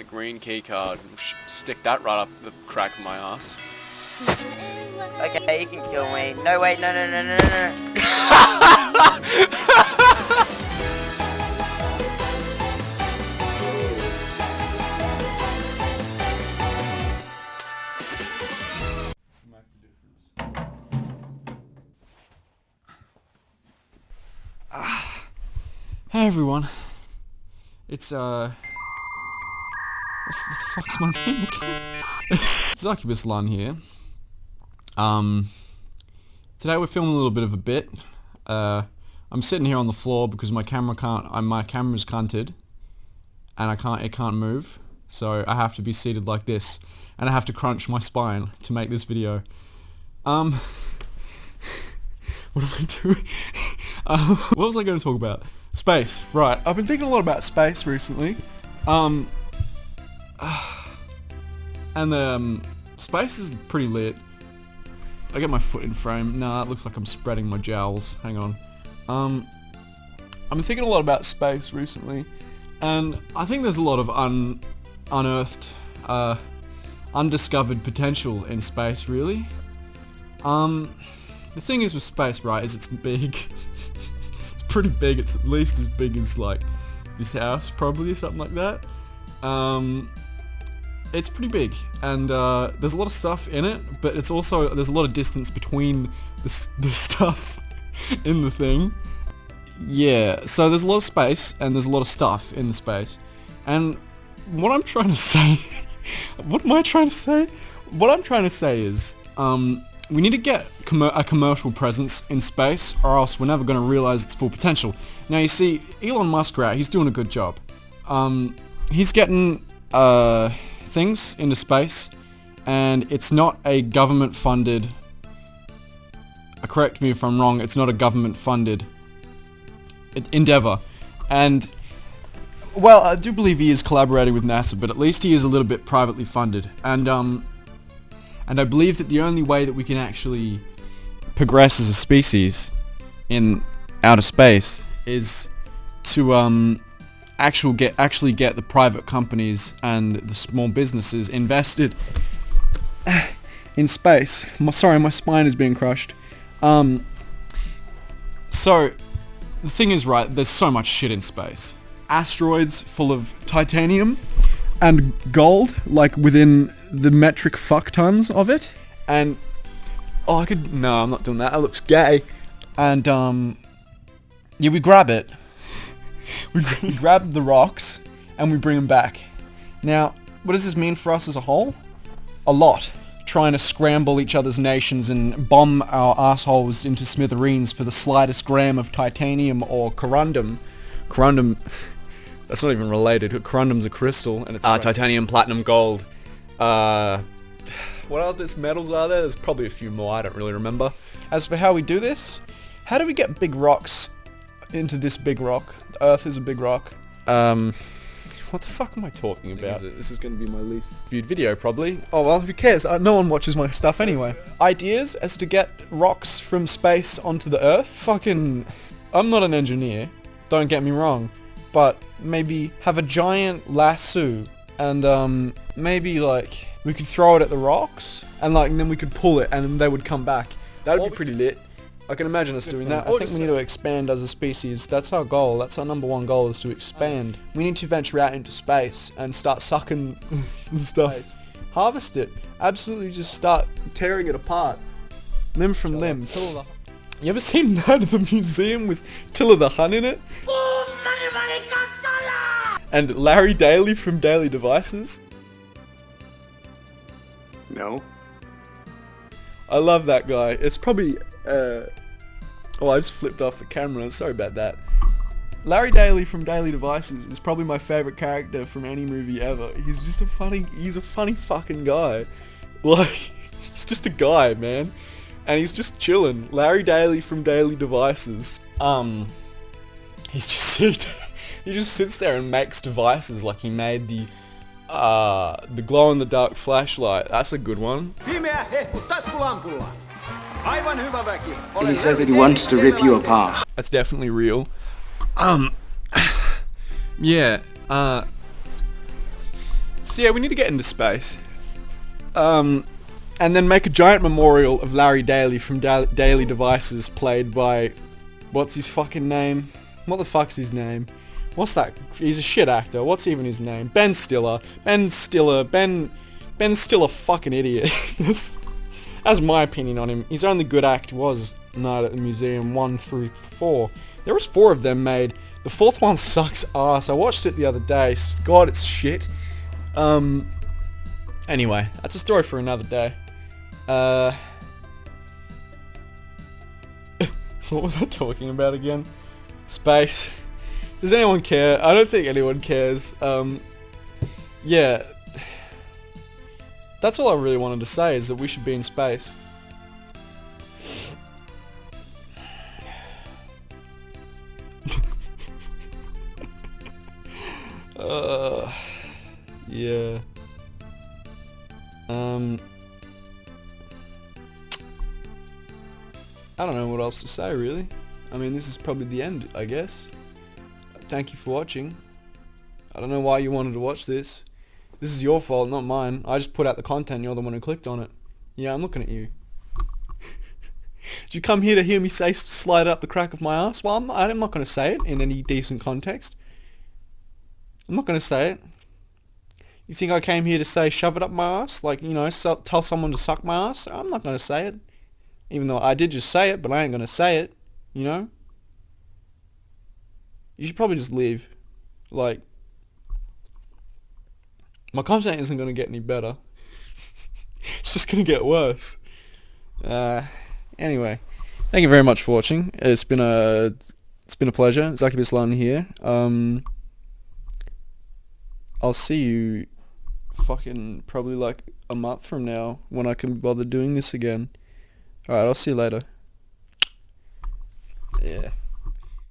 green key card. Stick that right up the crack of my ass. Okay, you can kill me. No, wait, no. Hey everyone, it's what the fuck's my name again? Zuccubus Lunn here. Today we're filming a little bit of a bit. I'm sitting here on the floor because my camera's cunted, and it can't move, so I have to be seated like this, and I have to crunch my spine to make this video. What am I doing? What was I going to talk about? Space, right. I've been thinking a lot about space recently. Space is pretty lit. I get my foot in frame. Nah, it looks like I'm spreading my jowls. Hang on. I've been thinking a lot about space recently, and I think there's a lot of unearthed, undiscovered potential in space, really. The thing is with space, right, is it's big. It's pretty big. It's at least as big as, like, this house, probably, something like that. It's pretty big, and there's a lot of stuff in it, but it's also, there's a lot of distance between the stuff in the thing. Yeah, so there's a lot of space, and there's a lot of stuff in the space. And what I'm trying to say... What am I trying to say? What I'm trying to say is, we need to get a commercial presence in space, or else we're never going to realize its full potential. Now, you see, Elon Musk, right, he's doing a good job. He's getting things into space, and it's not a government-funded... correct me if I'm wrong, it's not a government-funded endeavor. And, well, I do believe he is collaborating with NASA, but at least he is a little bit privately funded. And I believe that the only way that we can actually progress as a species in outer space is to actually get the private companies and the small businesses invested in space. Sorry, my spine is being crushed. So the thing is, right, there's so much shit in space. Asteroids full of titanium and gold, like within the metric fuck tons of it. And no, I'm not doing that. That looks gay. And yeah, we grab it. We grab the rocks and we bring them back. Now, what does this mean for us as a whole? A lot. Trying to scramble each other's nations and bomb our assholes into smithereens for the slightest gram of titanium or corundum. Corundum, that's not even related. Corundum's a crystal, and it's titanium, platinum, gold. What other metals are there? There's probably a few more, I don't really remember. As for how we do this, how do we get big rocks into this big rock? The Earth is a big rock. What the fuck am I talking about? This is going to be my least viewed video, probably. Oh well, who cares? No one watches my stuff anyway. Ideas as to get rocks from space onto the Earth? Fucking... I'm not an engineer, don't get me wrong, but maybe have a giant lasso and maybe like we could throw it at the rocks and then we could pull it and they would come back. That would be pretty lit. I can imagine us doing that. I think we need to expand as a species. That's our goal. That's our number one goal, is to expand. We need to venture out into space and start sucking the stuff. Harvest it. Absolutely just start tearing it apart. Limb from limb. You ever seen Night at the Museum with Tilla the Hun in it? And Larry Daly from Daily Devices? No. I love that guy. It's probably... Oh, I just flipped off the camera. Sorry about that. Larry Daly from Daily Devices is probably my favorite character from any movie ever. He's just he's a funny fucking guy. Like, he's just a guy, man. And he's just chilling. Larry Daly from Daily Devices. He just sits there and makes devices, like he made the glow-in-the-dark flashlight. That's a good one. He says that he wants to rip you apart. That's definitely real. Yeah, So yeah, we need to get into space. And then make a giant memorial of Larry Daly from Daily Devices, played by... What's his fucking name? What the fuck's his name? What's that? He's a shit actor. What's even his name? Ben Stiller. Ben's still a fucking idiot. That's my opinion on him. His only good act was Night at the Museum 1 through 4. There was 4 of them made. The 4th one sucks ass. I watched it the other day. God, it's shit. Anyway, that's a story for another day. What was I talking about again? Space. Does anyone care? I don't think anyone cares. Yeah. That's all I really wanted to say, is that we should be in space. Yeah. I don't know what else to say, really. I mean, this is probably the end, I guess. Thank you for watching. I don't know why you wanted to watch this. This is your fault, not mine. I just put out the content, you're the one who clicked on it. Yeah, I'm looking at you. Did you come here to hear me say slide up the crack of my ass? Well, I'm not going to say it in any decent context. I'm not going to say it. You think I came here to say shove it up my ass? Like, you know, tell someone to suck my ass? I'm not going to say it. Even though I did just say it, but I ain't going to say it. You know? You should probably just leave. Like, my content isn't going to get any better. It's just going to get worse. Anyway, thank you very much for watching. It's been a pleasure. Zuccubus Lunn here. I'll see you fucking probably like a month from now when I can bother doing this again. Alright, I'll see you later. Yeah.